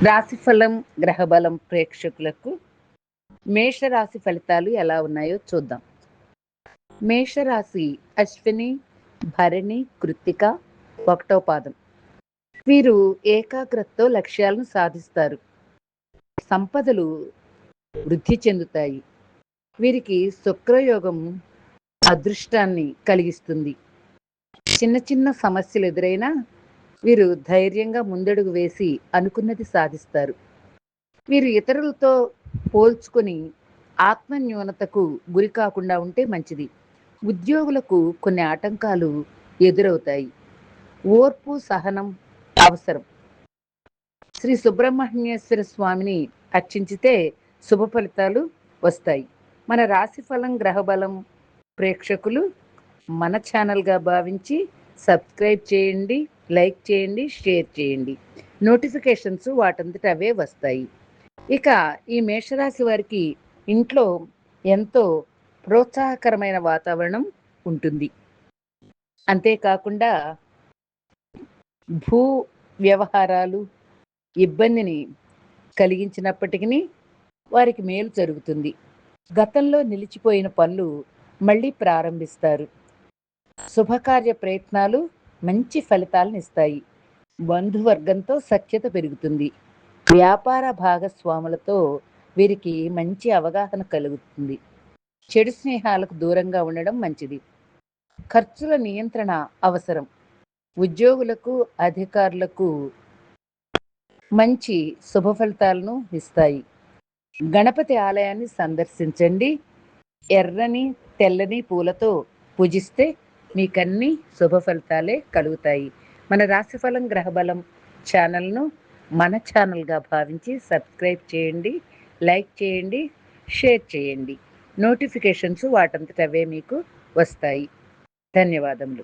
రాశిఫలం గ్రహబలం ప్రేక్షకులకు మేషరాశి ఫలితాలు ఎలా ఉన్నాయో చూద్దాం. మేషరాశి అశ్విని, భరణి, కృత్తిక, ఒకటో పాదం. వీరు ఏకాగ్రతతో లక్ష్యాలను సాధిస్తారు. సంపదలు వృద్ధి చెందుతాయి. వీరికి శుక్రయోగం అదృష్టాన్ని కలిగిస్తుంది. చిన్న చిన్న సమస్యలు ఎదురైనా వీరు ధైర్యంగా ముందడుగు వేసి అనుకున్నది సాధిస్తారు. వీరు ఇతరులతో పోల్చుకొని ఆత్మన్యూనతకు గురి కాకుండా ఉంటే మంచిది. ఉద్యోగులకు కొన్ని ఆటంకాలు ఎదురవుతాయి. ఓర్పు సహనం అవసరం. శ్రీ సుబ్రహ్మణ్యేశ్వర స్వామిని అర్చించితే శుభ ఫలితాలు వస్తాయి. మన రాశిఫలం గ్రహబలం ప్రేక్షకులు మన ఛానల్గా భావించి సబ్స్క్రైబ్ చేయండి, లైక్ చేయండి, షేర్ చేయండి. నోటిఫికేషన్స్ వాటంతట అవే వస్తాయి. ఇక ఈ మేషరాశి వారికి ఇంట్లో ఎంతో ప్రోత్సాహకరమైన వాతావరణం ఉంటుంది. అంతేకాకుండా భూ వ్యవహారాలు ఇబ్బందిని కలిగించినప్పటికీ వారికి మేలు జరుగుతుంది. గతంలో నిలిచిపోయిన పనులు మళ్ళీ ప్రారంభిస్తారు. శుభకార్య ప్రయత్నాలు మంచి ఫలితాలను ఇస్తాయి. బంధువర్గంతో సఖ్యత పెరుగుతుంది. వ్యాపార భాగస్వాములతో వీరికి మంచి అవగాహన కలుగుతుంది. చెడు స్నేహాలకు దూరంగా ఉండడం మంచిది. ఖర్చుల నియంత్రణ అవసరం. ఉద్యోగులకు అధికారులకు మంచి శుభ ఫలితాలను ఇస్తాయి. గణపతి ఆలయాన్ని సందర్శించండి. ఎర్రని తెల్లని పూలతో పూజిస్తే మీకన్నీ శుభ ఫలితాలే కలుగుతాయి. మన రాశిఫలం గ్రహబలం ఛానల్ను మన ఛానల్గా భావించి సబ్స్క్రైబ్ చేయండి, లైక్ చేయండి, షేర్ చేయండి. నోటిఫికేషన్స్ వాటంతట అవే మీకు వస్తాయి. ధన్యవాదములు.